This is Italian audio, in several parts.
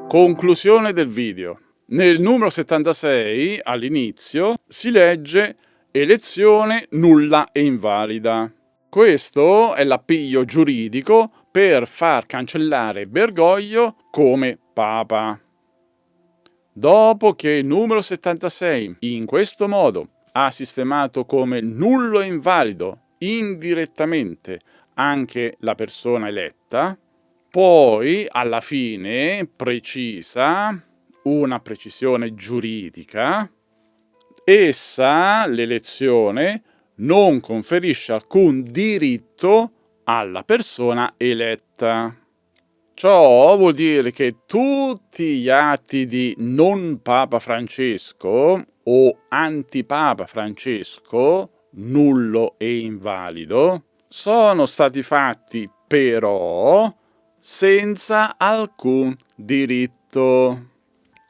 Conclusione del video. Nel numero 76, all'inizio, si legge elezione nulla e invalida. Questo è l'appiglio giuridico per far cancellare Bergoglio come Papa. Dopo che il numero 76 in questo modo ha sistemato come nullo e invalido indirettamente anche la persona eletta, poi alla fine precisa una precisione giuridica: essa, l'elezione, non conferisce alcun diritto alla persona eletta. Ciò vuol dire che tutti gli atti di non Papa Francesco o antipapa Francesco, nullo e invalido, sono stati fatti però senza alcun diritto.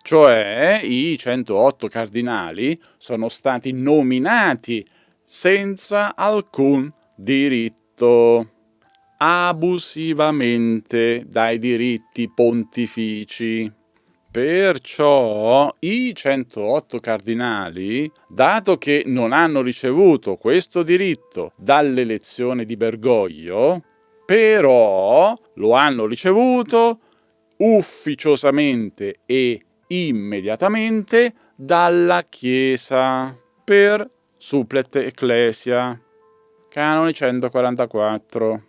Cioè i 108 cardinali sono stati nominati senza alcun diritto, abusivamente dai diritti pontifici. Perciò i 108 cardinali, dato che non hanno ricevuto questo diritto dall'elezione di Bergoglio, però lo hanno ricevuto ufficiosamente e immediatamente dalla Chiesa per supplet ecclesia, canone 144,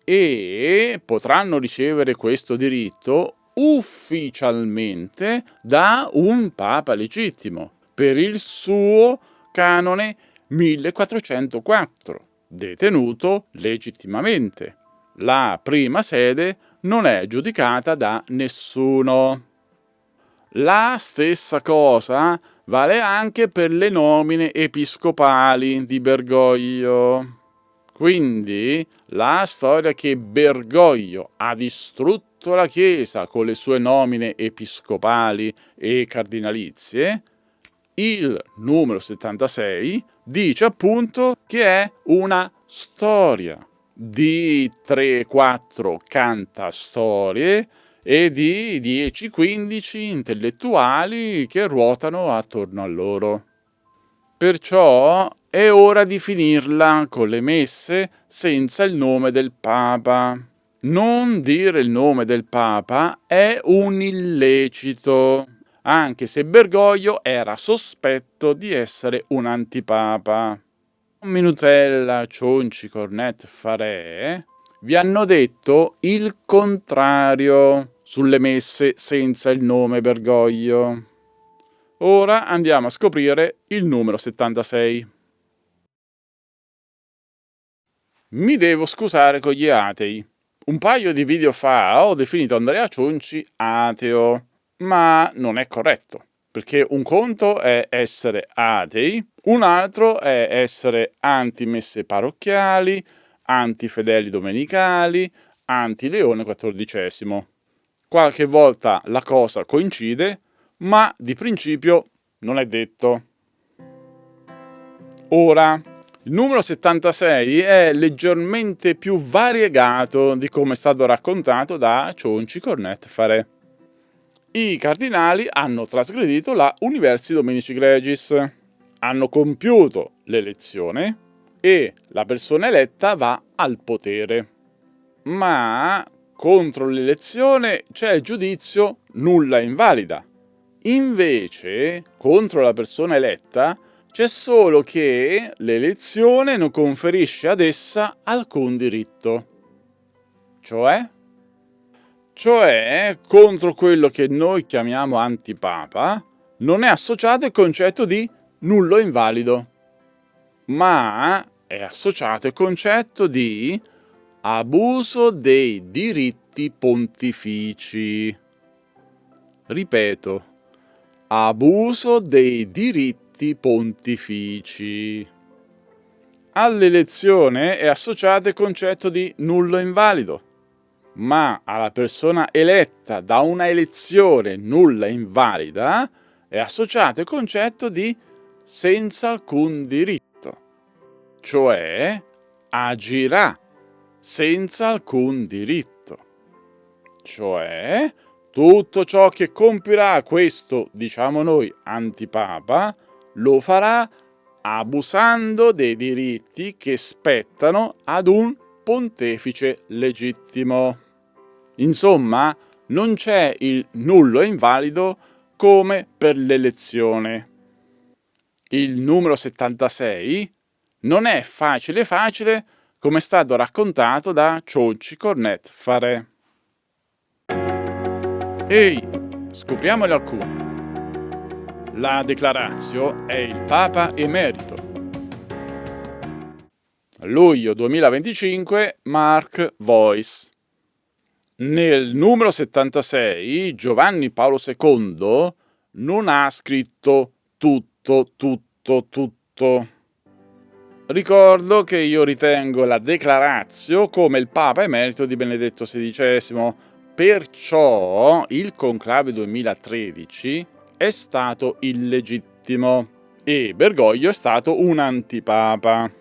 e potranno ricevere questo diritto ufficialmente da un Papa legittimo per il suo canone 1404, detenuto legittimamente. La prima sede non è giudicata da nessuno. La stessa cosa vale anche per le nomine episcopali di Bergoglio. Quindi la storia che Bergoglio ha distrutto la Chiesa con le sue nomine episcopali e cardinalizie, il numero 76 dice appunto che è una storia di 3-4 cantastorie e di 10-15 intellettuali che ruotano attorno a loro. Perciò è ora di finirla con le messe senza il nome del Papa. Non dire il nome del Papa è un illecito, anche se Bergoglio era sospetto di essere un antipapa. Minutella, Cionci, Cornet, Farè vi hanno detto il contrario sulle messe senza il nome Bergoglio. Ora andiamo a scoprire il numero 76. Mi devo scusare con gli atei. Un paio di video fa ho definito Andrea Cionci ateo, ma non è corretto, perché un conto è essere atei, un altro è essere anti-messe parrocchiali, anti-fedeli domenicali, anti-Leone XIV. Qualche volta la cosa coincide, ma di principio non è detto. Ora, il numero 76 è leggermente più variegato di come è stato raccontato da Cionci, Cornet, Farè. I cardinali hanno trasgredito la Universi Dominici Gregis, hanno compiuto l'elezione e la persona eletta va al potere. Ma contro l'elezione c'è il giudizio nulla e invalida. Invece, contro la persona eletta, c'è solo che l'elezione non conferisce ad essa alcun diritto. Cioè, contro quello che noi chiamiamo antipapa, non è associato il concetto di nullo e invalido, ma è associato il concetto di abuso dei diritti pontifici. Ripeto, abuso dei diritti pontifici. All'elezione è associato il concetto di nullo e invalido, ma alla persona eletta da una elezione nulla e invalida è associato il concetto di senza alcun diritto, cioè agirà senza alcun diritto, cioè Tutto ciò che compirà questo, diciamo noi, antipapa, lo farà abusando dei diritti che spettano ad un pontefice legittimo. Insomma, non c'è il nullo e invalido come per l'elezione. Il numero 76 non è facile facile come è stato raccontato da Cionci Cornet Faré. Ehi, scopriamone alcuni. La Declaratio è il Papa Emerito. Luglio 2025, Mark Voice. Nel numero 76, Giovanni Paolo II non ha scritto tutto. Ricordo che io ritengo la Declaratio come il Papa Emerito di Benedetto XVI, perciò il Conclave 2013 è stato illegittimo e Bergoglio è stato un antipapa.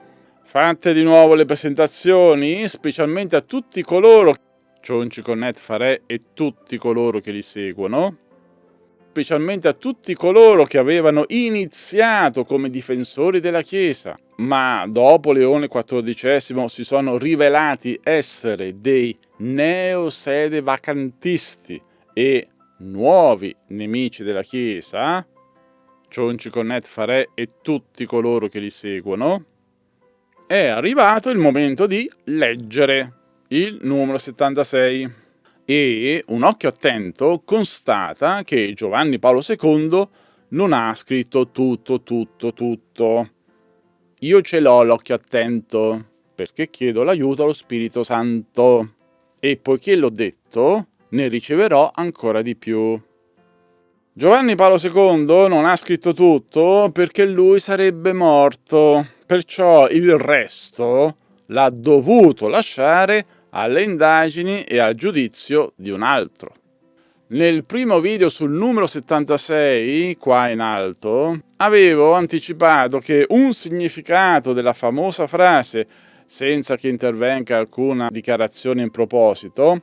Fatte di nuovo le presentazioni, specialmente a tutti coloro, Cionci Cornet Faré e tutti coloro che li seguono, specialmente a tutti coloro che avevano iniziato come difensori della Chiesa, ma dopo Leone XIV si sono rivelati essere dei neosedevacantisti e nuovi nemici della Chiesa, Cionci Cornet Faré e tutti coloro che li seguono, è arrivato il momento di leggere il numero 76 e un occhio attento constata che Giovanni Paolo II non ha scritto tutto. Io ce l'ho l'occhio attento perché chiedo l'aiuto allo Spirito Santo e poiché l'ho detto ne riceverò ancora di più. Giovanni Paolo II non ha scritto tutto perché lui sarebbe morto, perciò il resto l'ha dovuto lasciare alle indagini e al giudizio di un altro. Nel primo video sul numero 76, qua in alto, avevo anticipato che un significato della famosa frase, senza che intervenga alcuna dichiarazione in proposito,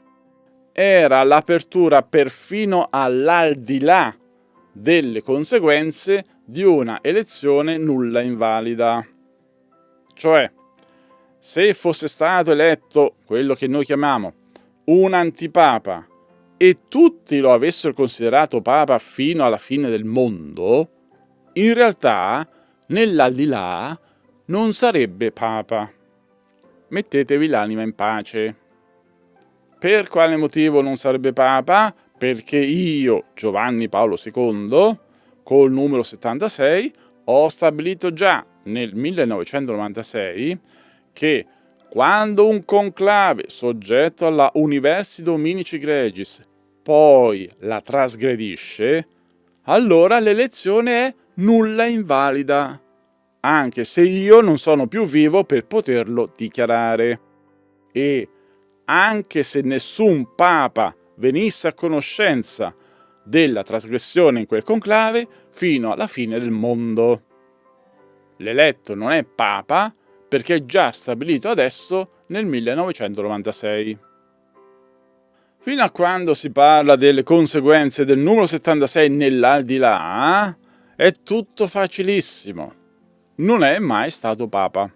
era l'apertura perfino all'aldilà delle conseguenze di una elezione nulla invalida. Cioè, se fosse stato eletto quello che noi chiamiamo un antipapa e tutti lo avessero considerato papa fino alla fine del mondo, in realtà nell'aldilà non sarebbe papa. Mettetevi l'anima in pace. Per quale motivo non sarebbe papa? Perché io, Giovanni Paolo II, col numero 76, ho stabilito già nel 1996 che quando un conclave soggetto alla Universi Dominici Gregis poi la trasgredisce, allora l'elezione è nulla invalida, anche se io non sono più vivo per poterlo dichiarare. E anche se nessun papa venisse a conoscenza della trasgressione in quel conclave fino alla fine del mondo. L'eletto non è papa perché è già stabilito adesso nel 1996. Fino a quando si parla delle conseguenze del numero 76 nell'aldilà, è tutto facilissimo. Non è mai stato papa.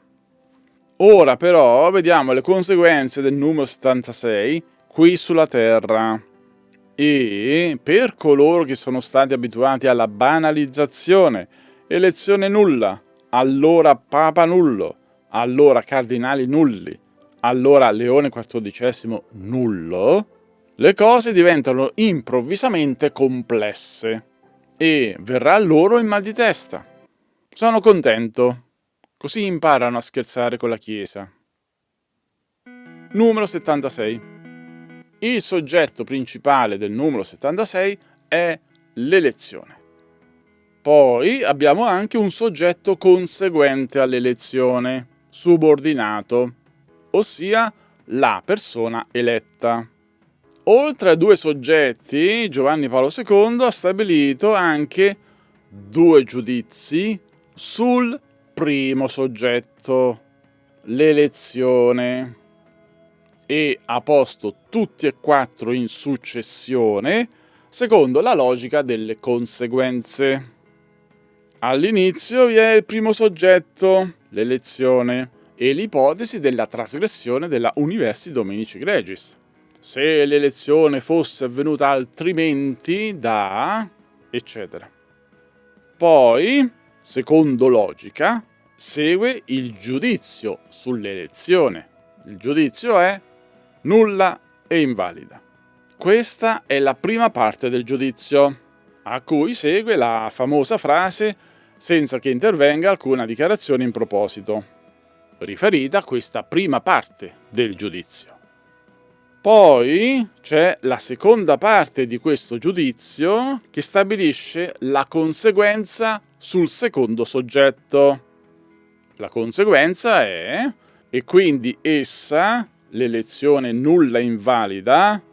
Ora però vediamo le conseguenze del numero 76 qui sulla Terra. E per coloro che sono stati abituati alla banalizzazione, elezione nulla, allora papa nullo, allora cardinali nulli, allora Leone XIV nullo, le cose diventano improvvisamente complesse e verrà loro il mal di testa. Sono contento. Così imparano a scherzare con la Chiesa. Numero 76. Il soggetto principale del numero 76 è l'elezione. Poi abbiamo anche un soggetto conseguente all'elezione, subordinato, ossia la persona eletta. Oltre a due soggetti, Giovanni Paolo II ha stabilito anche due giudizi sul primo soggetto, l'elezione, e ha posto tutti e quattro in successione secondo la logica delle conseguenze. All'inizio vi è il primo soggetto, l'elezione, e l'ipotesi della trasgressione della Universi Dominici Gregis. Se l'elezione fosse avvenuta altrimenti da... eccetera. Poi, secondo logica, segue il giudizio sull'elezione. Il giudizio è nulla e invalida. Questa è la prima parte del giudizio, a cui segue la famosa frase senza che intervenga alcuna dichiarazione in proposito, riferita a questa prima parte del giudizio. Poi c'è la seconda parte di questo giudizio che stabilisce la conseguenza sul secondo soggetto. La conseguenza è, e quindi essa, l'elezione nulla e invalida,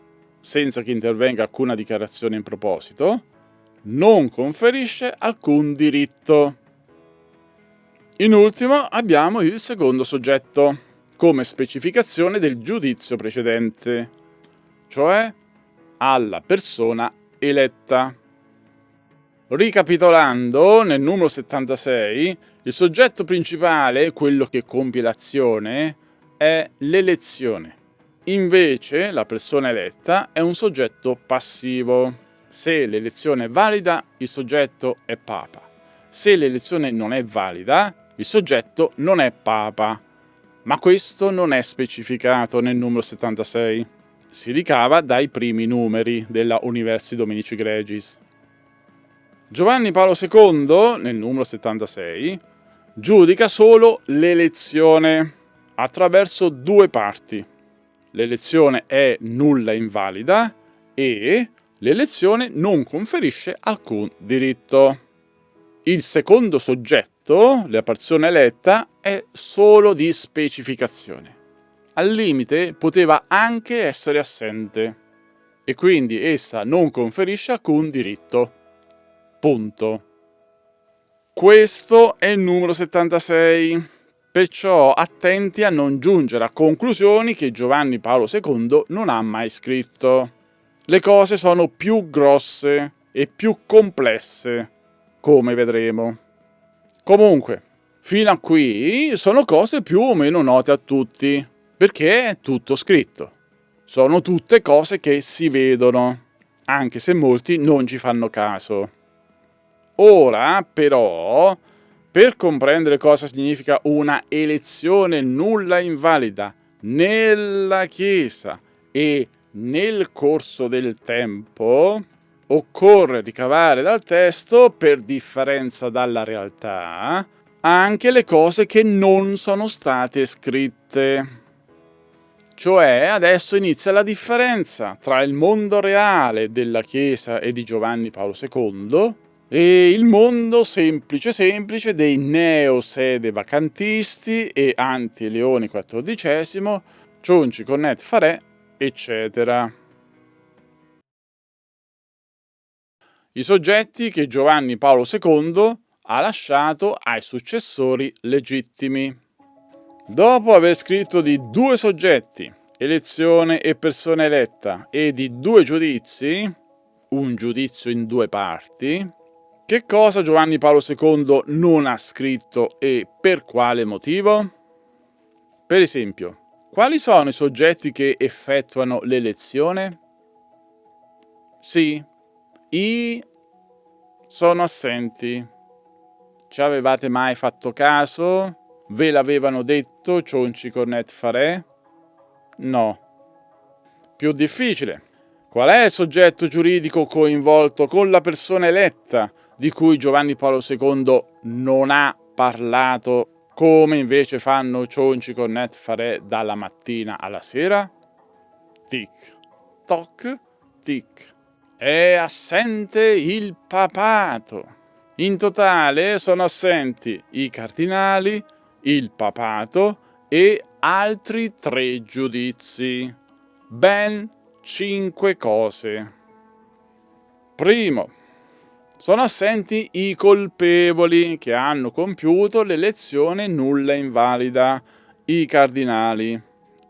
senza che intervenga alcuna dichiarazione in proposito, non conferisce alcun diritto. In ultimo abbiamo il secondo soggetto, come specificazione del giudizio precedente, cioè alla persona eletta. Ricapitolando, nel numero 76, il soggetto principale, quello che compie l'azione, è l'elezione. Invece, la persona eletta è un soggetto passivo. Se l'elezione è valida, il soggetto è papa. Se l'elezione non è valida, il soggetto non è papa. Ma questo non è specificato nel numero 76. Si ricava dai primi numeri della Universi Dominici Gregis. Giovanni Paolo II, nel numero 76, giudica solo l'elezione attraverso due parti. L'elezione è nulla e invalida e l'elezione non conferisce alcun diritto. Il secondo soggetto, la persona eletta, è solo di specificazione. Al limite poteva anche essere assente e quindi essa non conferisce alcun diritto. Punto. Questo è il numero 76, perciò attenti a non giungere a conclusioni che Giovanni Paolo II non ha mai scritto. Le cose sono più grosse e più complesse, come vedremo. Comunque, fino a qui sono cose più o meno note a tutti, perché è tutto scritto. Sono tutte cose che si vedono, anche se molti non ci fanno caso. Ora, però, per comprendere cosa significa una elezione nulla e invalida nella Chiesa e nel corso del tempo, occorre ricavare dal testo, per differenza dalla realtà, anche le cose che non sono state scritte. Cioè, adesso inizia la differenza tra il mondo reale della Chiesa e di Giovanni Paolo II e il mondo semplice dei neo-sede-vacantisti e anti-Leone XIV, Cionci, Cornet, Farè, eccetera. I soggetti che Giovanni Paolo II ha lasciato ai successori legittimi. Dopo aver scritto di due soggetti, elezione e persona eletta, e di due giudizi, un giudizio in due parti, che cosa Giovanni Paolo II non ha scritto e per quale motivo? Per esempio, quali sono i soggetti che effettuano l'elezione? Sì, i sono assenti. Ci avevate mai fatto caso? Ve l'avevano detto Cionci, Cornet, Farè? No. Più difficile. Qual è il soggetto giuridico coinvolto con la persona eletta di cui Giovanni Paolo II non ha parlato, come invece fanno Cionci, Cornet, Farè dalla mattina alla sera? Tic, toc, tic. È assente il papato. In totale sono assenti i cardinali, il papato e altri 3 giudizi. Ben 5 cose. Primo, sono assenti i colpevoli che hanno compiuto l'elezione nulla e invalida, i cardinali.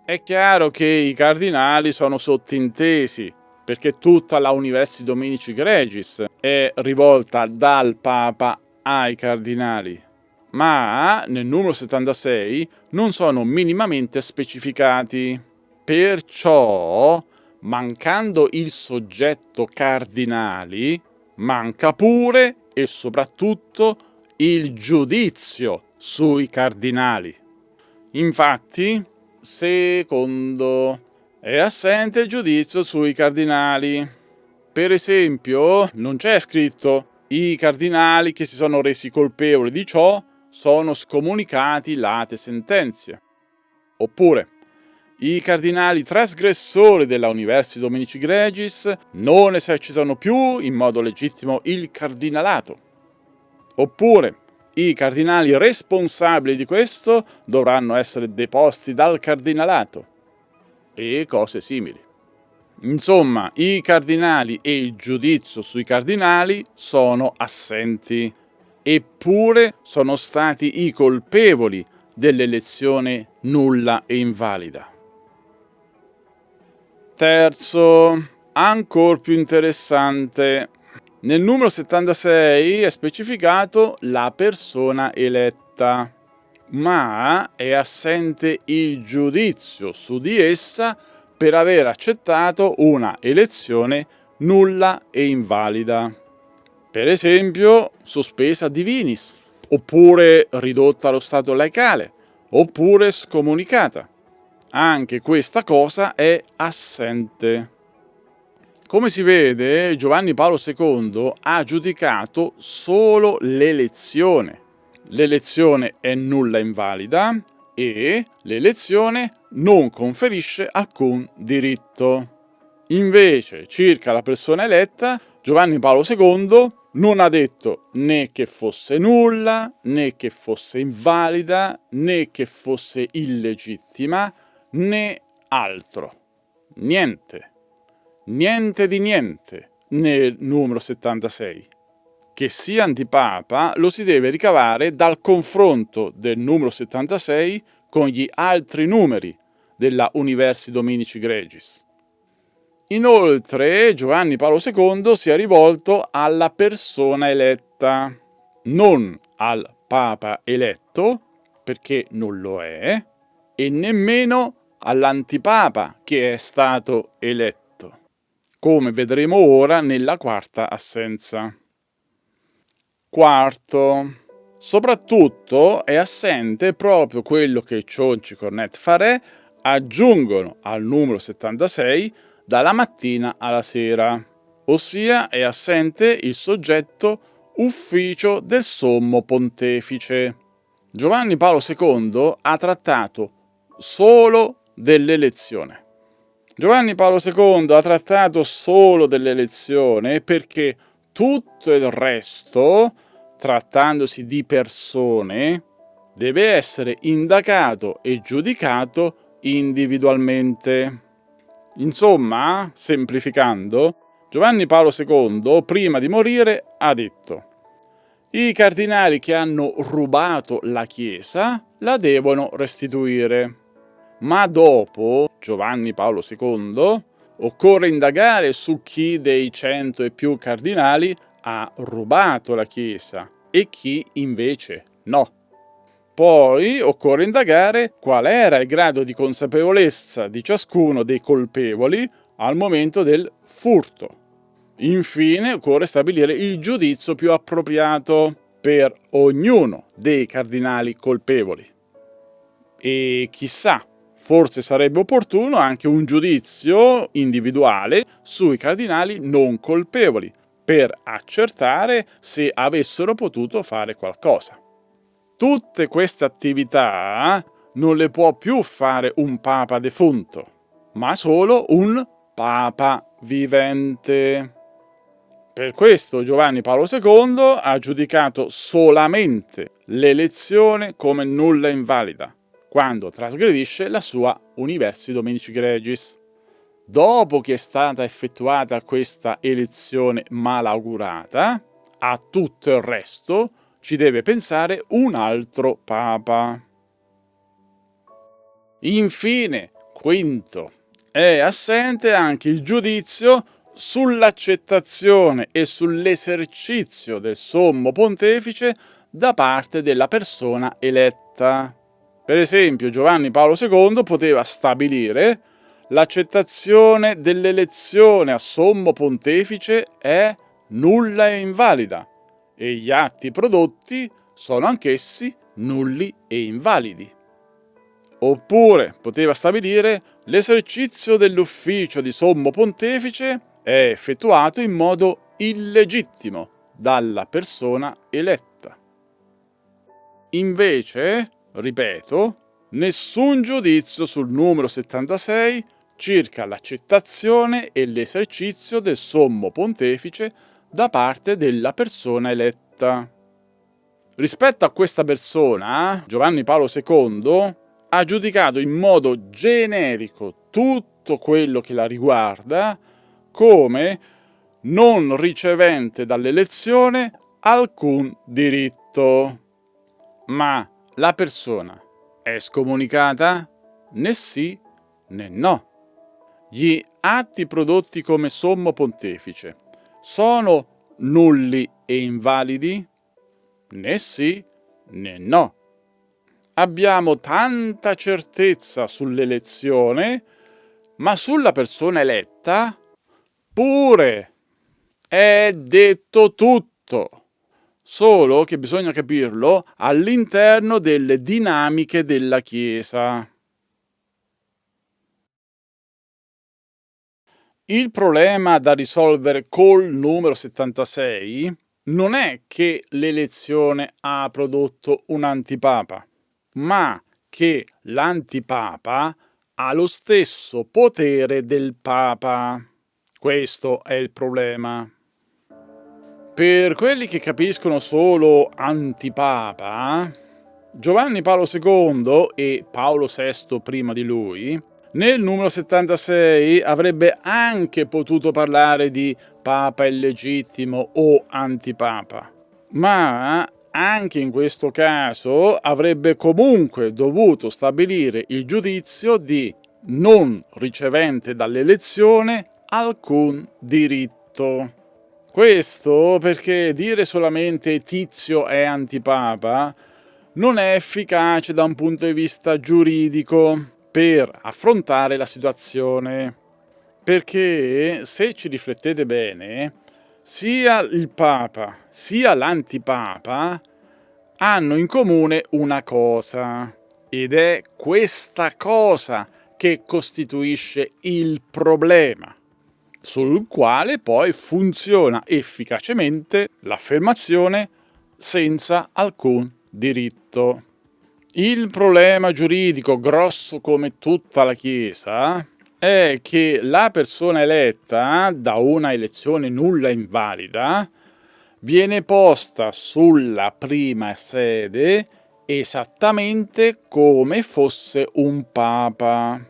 È chiaro che i cardinali sono sottintesi, perché tutta la Universi Dominici Gregis è rivolta dal Papa ai cardinali, ma nel numero 76 non sono minimamente specificati. Perciò, mancando il soggetto cardinali, manca pure e soprattutto il giudizio sui cardinali. Infatti, secondo, è assente il giudizio sui cardinali. Per esempio, non c'è scritto i cardinali che si sono resi colpevoli di ciò sono scomunicati late sentenze. Oppure, i cardinali trasgressori della Universi Dominici Gregis non esercitano più in modo legittimo il cardinalato. Oppure, i cardinali responsabili di questo dovranno essere deposti dal cardinalato. E cose simili. Insomma, i cardinali e il giudizio sui cardinali sono assenti, eppure sono stati i colpevoli dell'elezione nulla e invalida. Terzo, ancor più interessante, nel numero 76 è specificato la persona eletta, ma è assente il giudizio su di essa per aver accettato una elezione nulla e invalida. Per esempio, sospesa divinis, oppure ridotta allo stato laicale, oppure scomunicata. Anche questa cosa è assente. Come si vede, Giovanni Paolo II ha giudicato solo l'elezione. L'elezione è nulla e invalida e l'elezione non conferisce alcun diritto. Invece, circa la persona eletta, Giovanni Paolo II non ha detto né che fosse nulla, né che fosse invalida, né che fosse illegittima, né altro. Niente. Niente di niente nel numero 76. Che sia antipapa lo si deve ricavare dal confronto del numero 76 con gli altri numeri della Universi Dominici Gregis. Inoltre, Giovanni Paolo II si è rivolto alla persona eletta, non al Papa eletto, perché non lo è, e nemmeno all'antipapa che è stato eletto, come vedremo ora nella quarta assenza. Quarto, soprattutto è assente proprio quello che Cionci, Cornet, Farè aggiungono al numero 76 dalla mattina alla sera, ossia è assente il soggetto ufficio del Sommo Pontefice. Giovanni Paolo II ha trattato solo dell'elezione. Giovanni Paolo II ha trattato solo dell'elezione perché tutto il resto, trattandosi di persone, deve essere indagato e giudicato individualmente. Insomma, semplificando, Giovanni Paolo II, prima di morire, ha detto: i cardinali che hanno rubato la Chiesa la devono restituire. Ma dopo, Giovanni Paolo II, occorre indagare su chi dei 100 e più cardinali ha rubato la Chiesa e chi invece no. Poi occorre indagare qual era il grado di consapevolezza di ciascuno dei colpevoli al momento del furto. Infine occorre stabilire il giudizio più appropriato per ognuno dei cardinali colpevoli. E chissà, forse sarebbe opportuno anche un giudizio individuale sui cardinali non colpevoli, per accertare se avessero potuto fare qualcosa. Tutte queste attività non le può più fare un papa defunto, ma solo un papa vivente. Per questo Giovanni Paolo II ha giudicato solamente l'elezione come nulla e invalida, quando trasgredisce la sua Universi Dominici Gregis. Dopo che è stata effettuata questa elezione malaugurata, a tutto il resto ci deve pensare un altro papa. Infine, quinto, è assente anche il giudizio sull'accettazione e sull'esercizio del sommo pontefice da parte della persona eletta. Per esempio, Giovanni Paolo II poteva stabilire: l'accettazione dell'elezione a sommo pontefice è nulla e invalida, e gli atti prodotti sono anch'essi nulli e invalidi. Oppure poteva stabilire: l'esercizio dell'ufficio di sommo pontefice è effettuato in modo illegittimo dalla persona eletta. Invece, ripeto, nessun giudizio sul numero 76 circa l'accettazione e l'esercizio del sommo pontefice da parte della persona eletta. Rispetto a questa persona, Giovanni Paolo II ha giudicato in modo generico tutto quello che la riguarda come non ricevente dall'elezione alcun diritto. Ma la persona è scomunicata? Né sì né no. Gli atti prodotti come sommo pontefice sono nulli e invalidi? Né sì né no. Abbiamo tanta certezza sull'elezione, ma sulla persona eletta pure è detto tutto. Solo che bisogna capirlo all'interno delle dinamiche della Chiesa. Il problema da risolvere col numero 76 non è che l'elezione ha prodotto un antipapa, ma che l'antipapa ha lo stesso potere del papa. Questo è il problema. Per quelli che capiscono solo antipapa, Giovanni Paolo II e Paolo VI prima di lui, nel numero 76 avrebbe anche potuto parlare di papa illegittimo o antipapa, ma anche in questo caso avrebbe comunque dovuto stabilire il giudizio di non ricevente dall'elezione alcun diritto. Questo perché dire solamente Tizio è antipapa non è efficace da un punto di vista giuridico per affrontare la situazione. Perché, se ci riflettete bene, sia il Papa sia l'antipapa hanno in comune una cosa, ed è questa cosa che costituisce il problema, sul quale poi funziona efficacemente l'affermazione senza alcun diritto. Il problema giuridico grosso come tutta la Chiesa è che la persona eletta da una elezione nulla e invalida viene posta sulla prima sede esattamente come fosse un papa.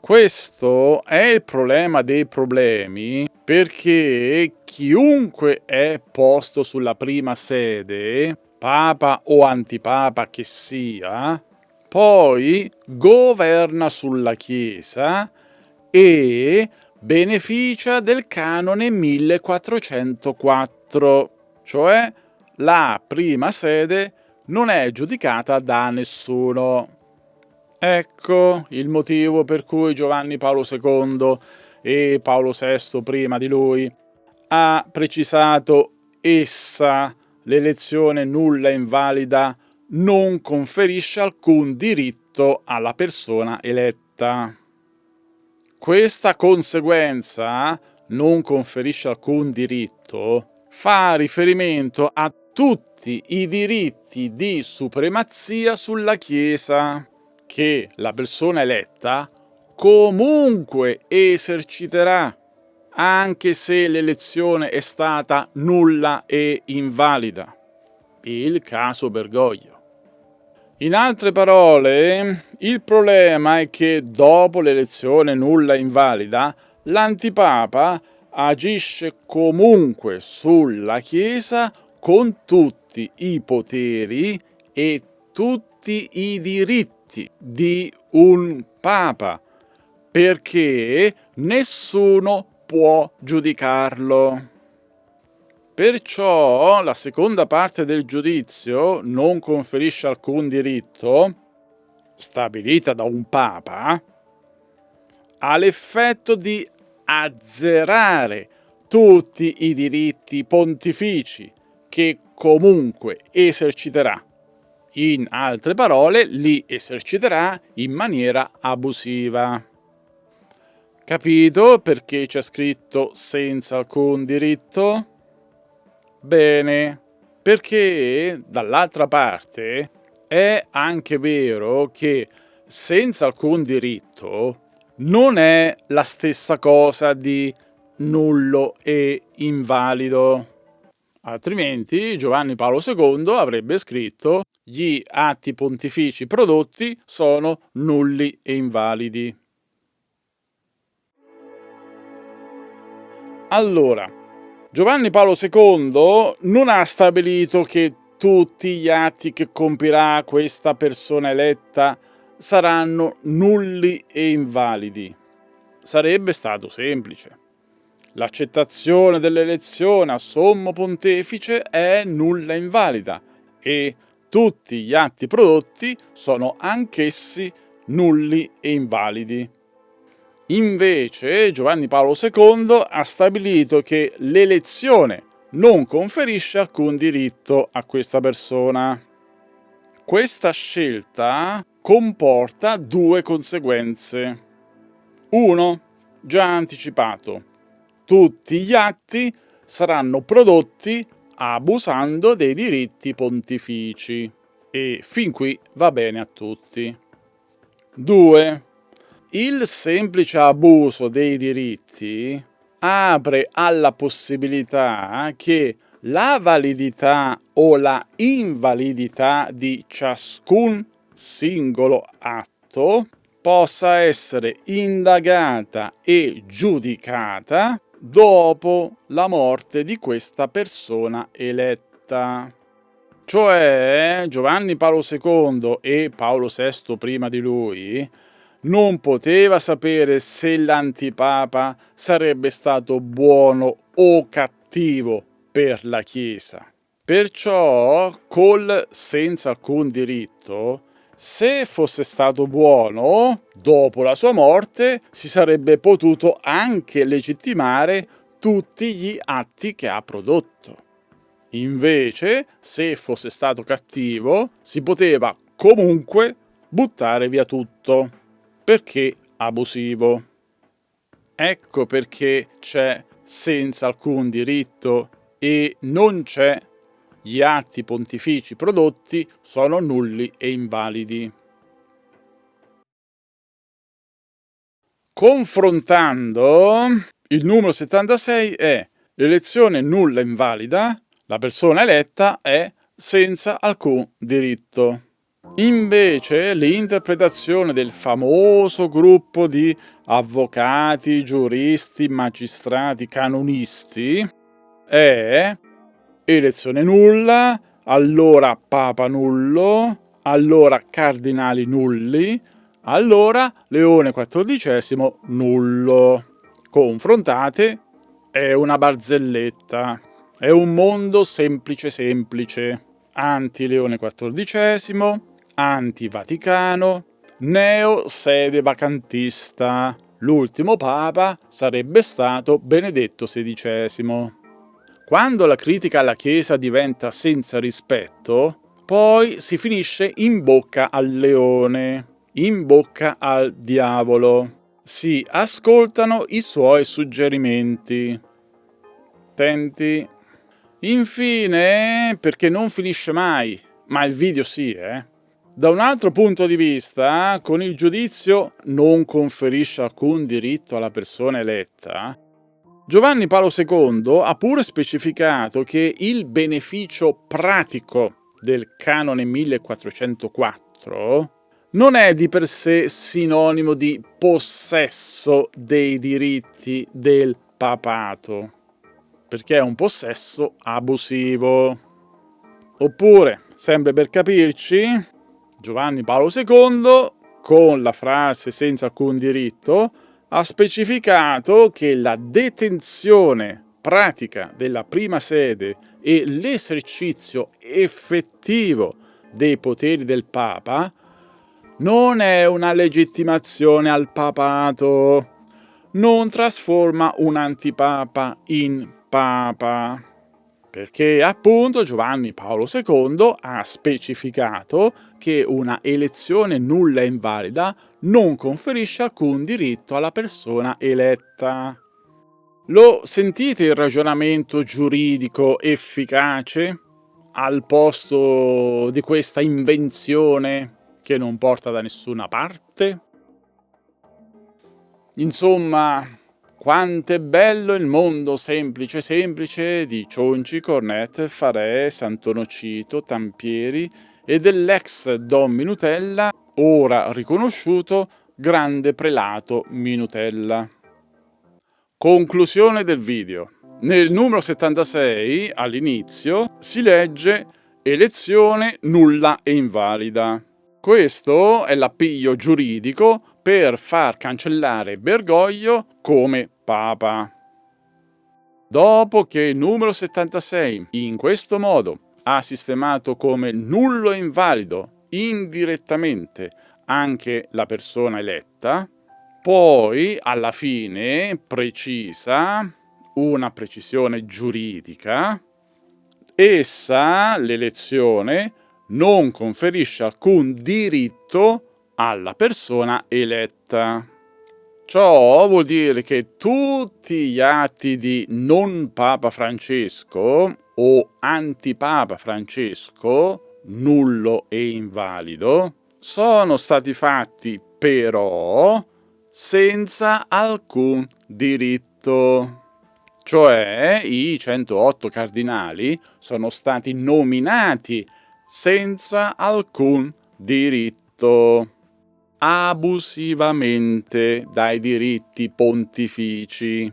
Questo è il problema dei problemi, perché chiunque è posto sulla prima sede, papa o antipapa che sia, poi governa sulla Chiesa e beneficia del canone 1404, cioè la prima sede non è giudicata da nessuno. Ecco il motivo per cui Giovanni Paolo II e Paolo VI prima di lui ha precisato: essa, l'elezione nulla e invalida, non conferisce alcun diritto alla persona eletta. Questa conseguenza, non conferisce alcun diritto, fa riferimento a tutti i diritti di supremazia sulla Chiesa che la persona eletta comunque eserciterà, anche se l'elezione è stata nulla e invalida. Il caso Bergoglio. In altre parole, il problema è che dopo l'elezione nulla e invalida, l'antipapa agisce comunque sulla Chiesa con tutti i poteri e tutti i diritti di un papa, perché nessuno può giudicarlo. Perciò la seconda parte del giudizio non conferisce alcun diritto, stabilita da un papa, ha l'effetto di azzerare tutti i diritti pontifici che comunque eserciterà. In altre parole, li eserciterà in maniera abusiva. Capito perché c'è scritto senza alcun diritto? Bene, perché dall'altra parte è anche vero che senza alcun diritto non è la stessa cosa di nullo e invalido. Altrimenti Giovanni Paolo II avrebbe scritto: gli atti pontifici prodotti sono nulli e invalidi. Allora, Giovanni Paolo II non ha stabilito che tutti gli atti che compirà questa persona eletta saranno nulli e invalidi. Sarebbe stato semplice. L'accettazione dell'elezione a sommo pontefice è nulla e invalida e tutti gli atti prodotti sono anch'essi nulli e invalidi. Invece Giovanni Paolo II ha stabilito che l'elezione non conferisce alcun diritto a questa persona. Questa scelta comporta due conseguenze. 1. Già anticipato. Tutti gli atti saranno prodotti abusando dei diritti pontifici. E fin qui va bene a tutti. 2. Il semplice abuso dei diritti apre alla possibilità che la validità o la invalidità di ciascun singolo atto possa essere indagata e giudicata dopo la morte di questa persona eletta. Cioè, Giovanni Paolo II e Paolo VI prima di lui non poteva sapere se l'antipapa sarebbe stato buono o cattivo per la Chiesa. Perciò, col senza alcun diritto, se fosse stato buono, dopo la sua morte si sarebbe potuto anche legittimare tutti gli atti che ha prodotto. Invece, se fosse stato cattivo, si poteva comunque buttare via tutto, perché abusivo. Ecco perché c'è senza alcun diritto e non c'è gli atti pontifici prodotti sono nulli e invalidi. Confrontando, il numero 76 è elezione nulla e invalida, la persona eletta è senza alcun diritto. Invece l'interpretazione del famoso gruppo di avvocati, giuristi, magistrati, canonisti è elezione nulla, allora papa nullo, allora cardinali nulli, allora Leone XIV nullo. Confrontate, è una barzelletta, è un mondo semplice semplice, anti-Leone XIV, anti-Vaticano, neo-sede vacantista. L'ultimo papa sarebbe stato Benedetto XVI. Quando la critica alla Chiesa diventa senza rispetto, poi si finisce in bocca al leone, in bocca al diavolo. Si ascoltano i suoi suggerimenti. Attenti. Infine, perché non finisce mai, ma il video sì, Da un altro punto di vista, con il giudizio non conferisce alcun diritto alla persona eletta, Giovanni Paolo II ha pure specificato che il beneficio pratico del canone 1404 non è di per sé sinonimo di possesso dei diritti del papato, perché è un possesso abusivo. Oppure, sempre per capirci, Giovanni Paolo II, con la frase senza alcun diritto, ha specificato che la detenzione pratica della prima sede e l'esercizio effettivo dei poteri del Papa non è una legittimazione al papato, non trasforma un antipapa in papa, perché appunto Giovanni Paolo II ha specificato che una elezione nulla e invalida non conferisce alcun diritto alla persona eletta. Lo sentite il ragionamento giuridico efficace al posto di questa invenzione che non porta da nessuna parte? Insomma, quanto è bello il mondo semplice semplice di Cionci, Cornet, Farè, Sant'Onofrio, Tampieri e dell'ex Don Minutella, ora riconosciuto grande prelato Minutella. Conclusione del video. Nel numero 76, all'inizio, si legge elezione nulla e invalida. Questo è l'appiglio giuridico per far cancellare Bergoglio come Papa. Dopo che il numero 76 in questo modo ha sistemato come nullo e invalido indirettamente anche la persona eletta, poi alla fine precisa una precisione giuridica. Essa, l'elezione, non conferisce alcun diritto alla persona eletta. Ciò vuol dire che tutti gli atti di non Papa Francesco o antipapa Francesco, nullo e invalido, sono stati fatti però senza alcun diritto. Cioè i 108 cardinali sono stati nominati senza alcun diritto, abusivamente dai diritti pontifici.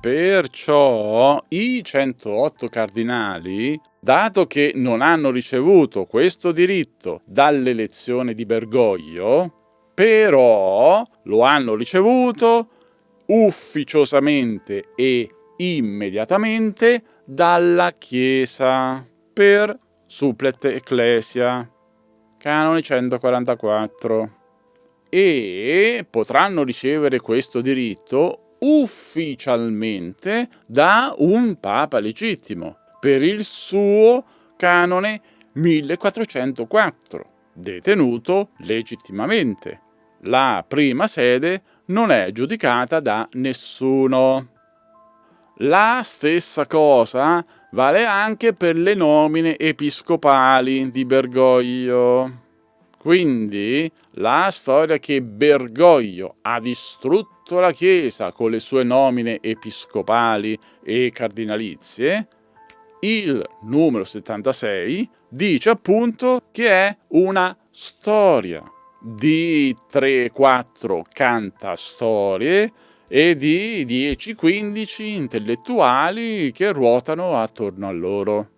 Perciò i 108 cardinali, dato che non hanno ricevuto questo diritto dall'elezione di Bergoglio, però lo hanno ricevuto ufficiosamente e immediatamente dalla Chiesa per supplet ecclesia, canone 144, e potranno ricevere questo diritto ufficialmente da un Papa legittimo per il suo canone 1404, detenuto legittimamente. La prima sede non è giudicata da nessuno. La stessa cosa vale anche per le nomine episcopali di Bergoglio. Quindi la storia che Bergoglio ha distrutto la Chiesa con le sue nomine episcopali e cardinalizie, il numero 76 dice appunto che è una storia di 3-4 cantastorie e di 10-15 intellettuali che ruotano attorno a loro.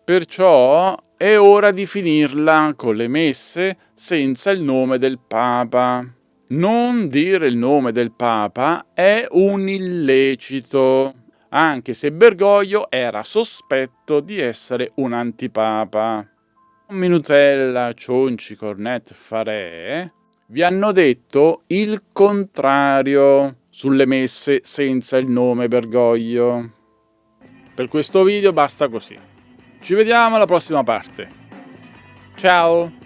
Perciò è ora di finirla con le messe senza il nome del Papa. Non dire il nome del Papa è un illecito, anche se Bergoglio era sospetto di essere un antipapa. Minutella, Cionci, Cornet, Farè vi hanno detto il contrario sulle messe senza il nome Bergoglio. Per questo video basta così. Ci vediamo alla prossima parte. Ciao!